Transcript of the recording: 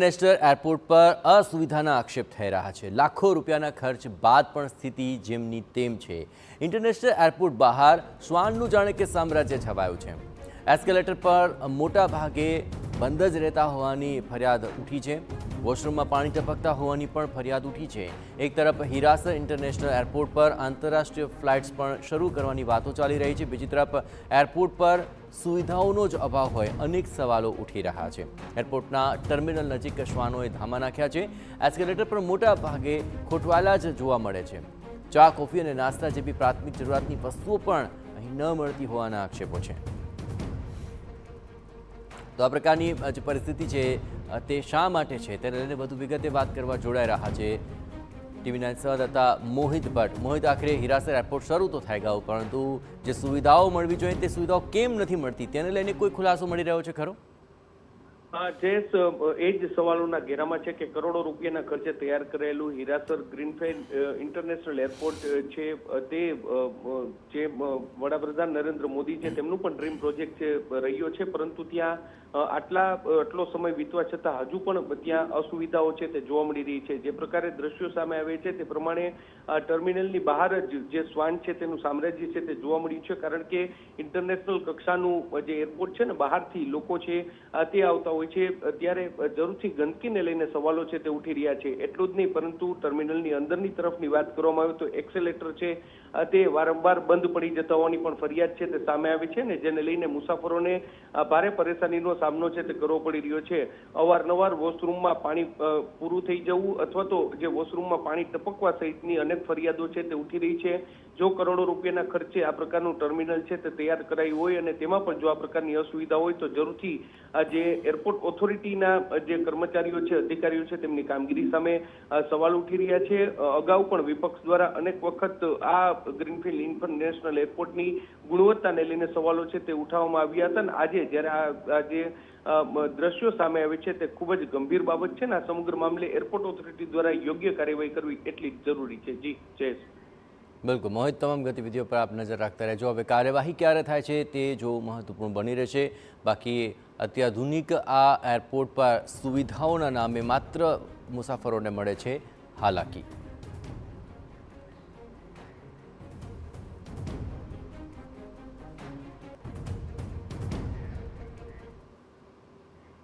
International airport પર અસુવિધાના આક્ષેપ થઈ રહ્યા છે। લાખો રૂપિયાના ખર્ચ બાદ પણ સ્થિતિ જેમની તેમ છે। ઇન્ટરનેશનલ એરપોર્ટ બહાર શ્વાનનું જાણે કે સામ્રાજ્ય છવાયું છે। એસ્કેલેટર પર મોટા ભાગે બંધ જ રહેતા હોવાની ફરિયાદ ઉઠી છે। વોશરૂમમાં પાણી ટપકતા હોવાની પણ ફરિયાદ ઉઠી છે। એક તરફ હિરાસર ઇન્ટરનેશનલ એરપોર્ટ પર આંતરરાષ્ટ્રીય ફ્લાઇટ્સ પણ શરૂ કરવાની વાતો ચાલી રહી છે। બીજી તરફ એરપોર્ટ પર સુવિધાઓનો જ અભાવ હોય અનેક સવાલો ઉઠી રહ્યા છે। એરપોર્ટના ટર્મિનલ નજીક શ્વાનોએ ધામા નાખ્યા છે। એસ્કેલેટર પર મોટા ભાગે ખોટવાયેલા જ જોવા મળે છે। ચા કોફી અને નાસ્તા જેવી પ્રાથમિક જરૂરિયાતની વસ્તુઓ પણ અહીં ન મળતી હોવાના આક્ષેપો છે। તો આ પ્રકારની જે પરિસ્થિતિ છે તે શા માટે છે તેને લઈને વધુ વિગતે વાત કરવા જોડાઈ રહ્યા છે ટીવી 9 સંવાદદાતા મોહિત ભટ્ટ। મોહિત, આખરે હિરાસર એરપોર્ટ શરૂ તો થઈ ગયું, પરંતુ જે સુવિધાઓ મળવી જોઈએ તે સુવિધાઓ કેમ નથી મળતી તેને લઈને કોઈ ખુલાસો મળી રહ્યો છે ખરો? જયેશ, એ જ સવાલોના ઘેરામાં છે કે કરોડો રૂપિયાના ખર્ચે તૈયાર કરેલું હિરાસર ગ્રીનફિલ્ડ ઇન્ટરનેશનલ એરપોર્ટ છે તે જે વડાપ્રધાન નરેન્દ્ર મોદી છે તેમનું પણ ડ્રીમ પ્રોજેક્ટ છે રહ્યો છે, પરંતુ ત્યાં આટલો સમય વીતવા છતાં હજુ પણ ત્યાં અસુવિધાઓ છે તે જોવા મળી રહી છે। જે પ્રકારે દ્રશ્યો સામે આવે છે તે પ્રમાણે ટર્મિનલની બહાર જ જે શ્વાન છે તેનું સામ્રાજ્ય છે તે જોવા મળ્યું છે, કારણ કે ઇન્ટરનેશનલ કક્ષાનું જે એરપોર્ટ છે ને બહારથી લોકો છે તે આવતા હોય છે ત્યારે જરૂરથી ગંદકીને લઈને સવાલો છે તે ઉઠી રહ્યા છે। એટલું જ નહીં, પરંતુ ટર્મિનલની અંદરની તરફની વાત કરવામાં આવે તો એક્સેલેટર છે તે વારંવાર બંધ પડી જતા હોવાની પણ ફરિયાદ છે તે સામે આવી છે ને, જેને લઈને મુસાફરોને ભારે પરેશાનીનો સામનો છે તે કરવો પડી રહ્યો છે। અવારનવાર વોશરૂમમાં પાણી પૂરું થઈ જવું અથવા તો જે વોશરૂમમાં પાણી ટપકવા સહિતની અનેક ફરિયાદો છે તે ઉઠી રહી છે। જો કરોડો રૂપિયાના ખર્ચે આ પ્રકારનું ટર્મિનલ છે તે તૈયાર કરાયું હોય અને તેમાં પણ જો આ પ્રકારની અસુવિધા હોય તો જરૂરથી આ જે એરપોર્ટ ઓથોરિટીના જે કર્મચારીઓ છે, અધિકારીઓ છે, તેમની કામગીરી સામે સવાલ ઉઠી રહ્યા છે। અગાઉ પણ વિપક્ષ દ્વારા અનેક વખત આ ગ્રીનફિલ્ડ ઇન્ટરનેશનલ એરપોર્ટની ગુણવત્તાને લઈને સવાલો છે તે ઉઠાવવામાં આવ્યા હતા અને આજે જ્યારે આ જે દ્રશ્યો સામે આવે છે તે ખૂબ જ ગંભીર બાબત છે ને આ સમગ્ર મામલે એરપોર્ટ ઓથોરિટી દ્વારા યોગ્ય કાર્યવાહી કરવી એટલી જ જરૂરી છે। જી જયેશ। બિલકુલ મોહિત, તમામ ગતિવિધિઓ પર આપ નજર રાખતા રહેજો। હવે કાર્યવાહી ક્યારે થાય છે તે જો મહત્વપૂર્ણ બની રહેશે। બાકી અત્યાધુનિક આ એરપોર્ટ પર સુવિધાઓના નામે માત્ર મુસાફરોને મળે છે હાલાકી।